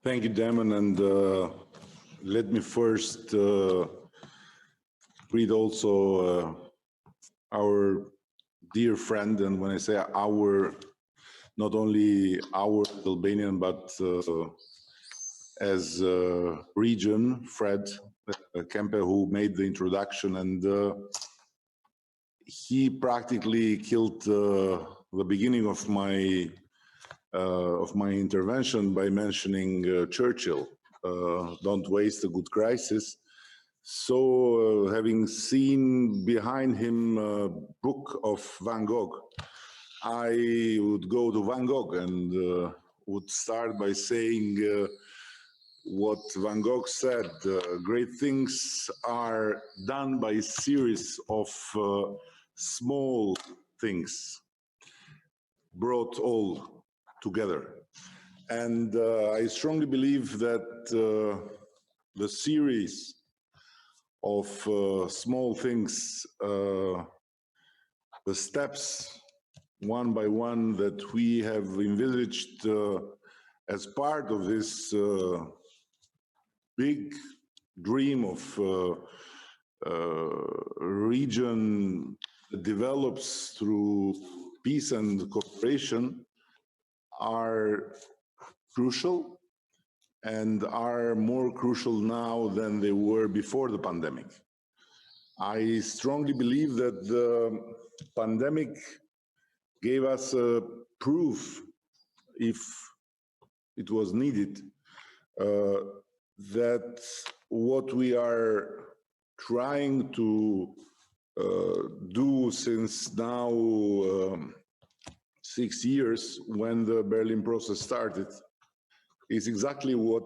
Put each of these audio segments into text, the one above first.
Thank you, Damon, and let me first greet also our dear friend, and when I say our, not only our Albanian, but as region, Fred Kempe, who made the introduction, and he practically killed the beginning of my intervention by mentioning Churchill, don't waste a good crisis. So having seen behind him a book of Van Gogh, I would go to Van Gogh and would start by saying what Van Gogh said: great things are done by a series of small things brought all together. And I strongly believe that the series of small things, the steps one by one that we have envisaged as part of this big dream of region that develops through peace and cooperation are crucial, and are more crucial now than they were before the pandemic. I strongly believe that the pandemic gave us a proof, if it was needed, that what we are trying to do since now 6 years, when the Berlin process started, is exactly what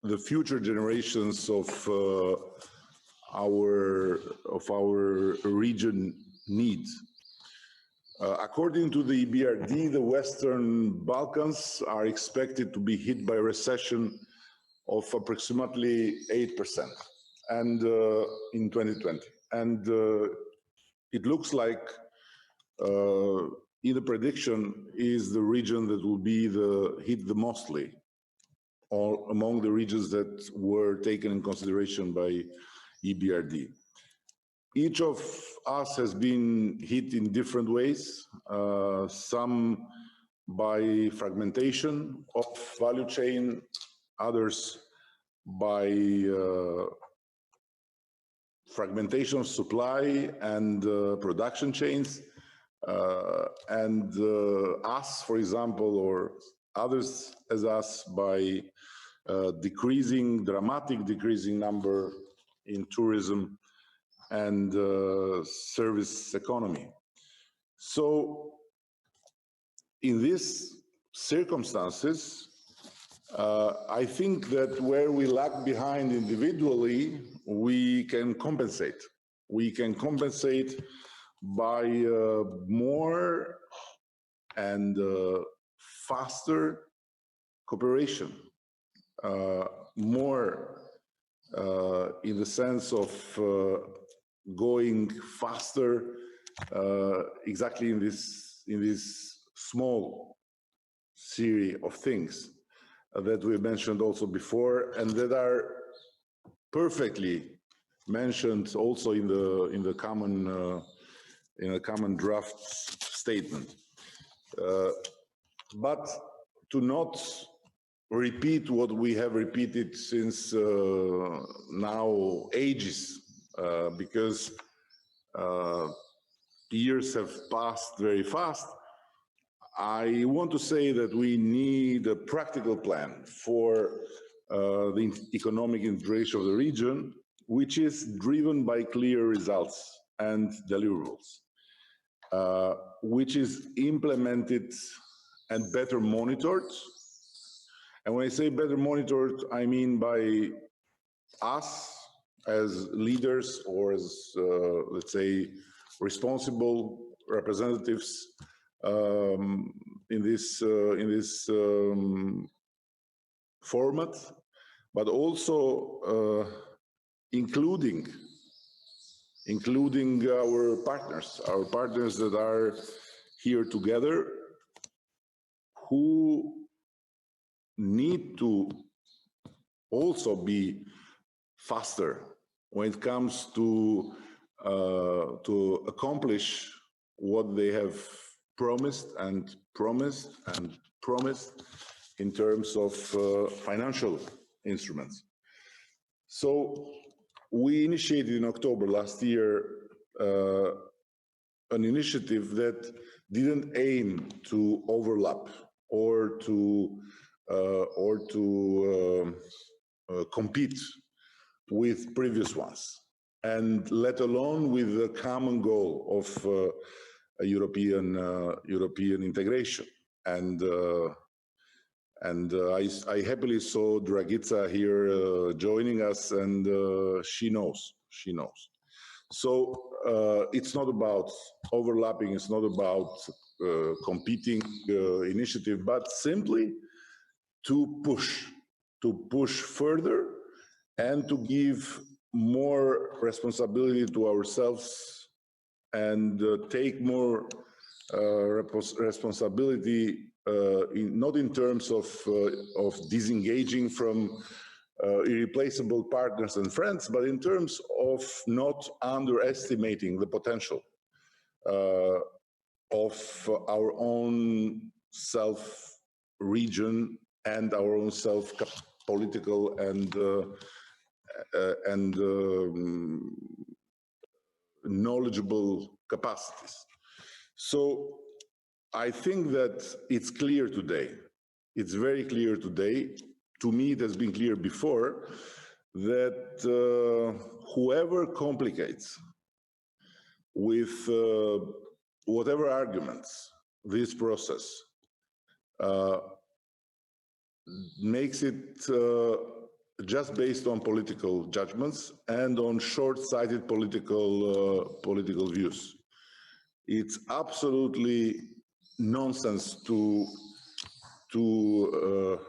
the future generations of our region need. According to the EBRD, the Western Balkans are expected to be hit by a recession of approximately 8% and in 2020. And it looks like in the prediction is the region that will be hit the mostly, or among the regions that were taken in consideration by EBRD. Each of us has been hit in different ways, some by fragmentation of value chain, others by fragmentation of supply and production chains, and us, for example, or others as us, by dramatic decreasing number in tourism and service economy. So in these circumstances, I think that where we lag behind individually, we can compensate. We can compensate by more and faster cooperation, more in the sense of going faster exactly in this small series of things that we mentioned also before, and that are perfectly mentioned also in the common draft statement. But to not repeat what we have repeated since now ages, because years have passed very fast, I want to say that we need a practical plan for the economic integration of the region, which is driven by clear results and deliverables, which is implemented and better monitored. And when I say better monitored, I mean by us as leaders or as, let's say, responsible representatives in this format, but also including our partners that are here together, who need to also be faster when it comes to accomplish what they have promised and promised and promised in terms of financial instruments. So we initiated in October last year an initiative that didn't aim to overlap or to compete with previous ones, and let alone with the common goal of a European integration. And I happily saw Dragica here joining us, and she knows. So it's not about overlapping, it's not about competing initiative, but simply to push further and to give more responsibility to ourselves and take more responsibility, not in terms of disengaging from irreplaceable partners and friends, but in terms of not underestimating the potential of our own self-region and our own self-political and knowledgeable capacities. So I think that it's clear today, it's very clear today, to me it has been clear before, that whoever complicates with whatever arguments this process makes it just based on political judgments and on short-sighted political views. It's absolutely nonsense to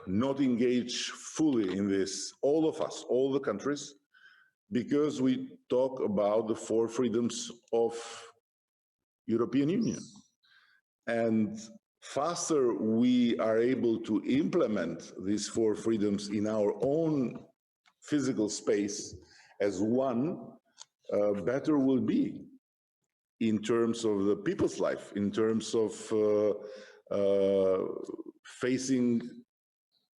not engage fully in this, all of us, all the countries, because we talk about the 4 freedoms of European Union. And faster we are able to implement these 4 freedoms in our own physical space as one, better will be in terms of the people's life, in terms of facing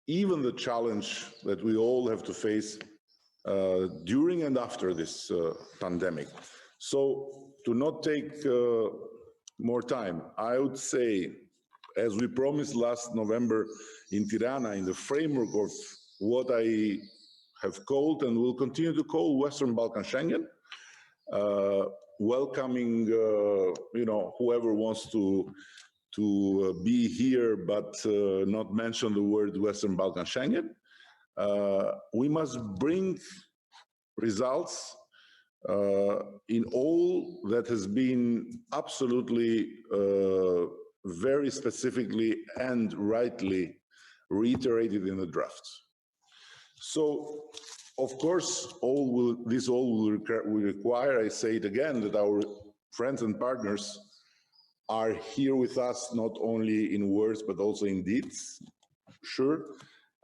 even the challenge that we all have to face during and after this pandemic. So to not take more time, I would say, as we promised last November in Tirana, in the framework of what I have called and will continue to call Western Balkan Schengen, welcoming whoever wants to be here but not mention the word Western Balkan Schengen. We must bring results in all that has been absolutely very specifically and rightly reiterated in the draft. So, of course, this all will require, I say it again, that our friends and partners are here with us not only in words but also in deeds. Sure,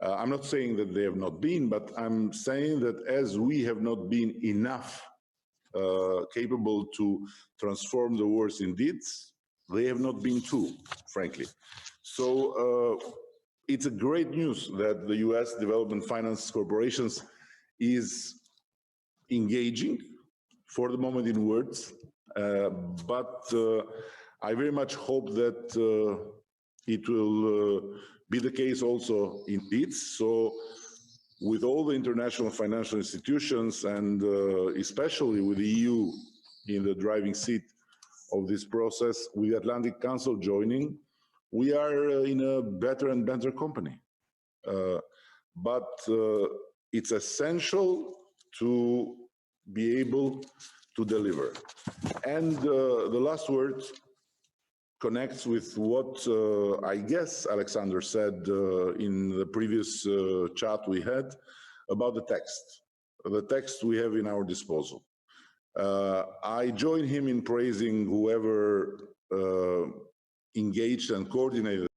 I'm not saying that they have not been, but I'm saying that as we have not been enough capable to transform the words in deeds, they have not been too, frankly. So it's a great news that the US Development Finance Corporations is engaging, for the moment in words, but I very much hope that it will be the case also in deeds. So with all the international financial institutions and especially with the EU in the driving seat of this process, with the Atlantic Council joining, we are in a better and better company. But it's essential to be able to deliver. And the last word connects with what I guess Alexander said in the previous chat we had about the text we have in our disposal. I join him in praising whoever engaged and coordinated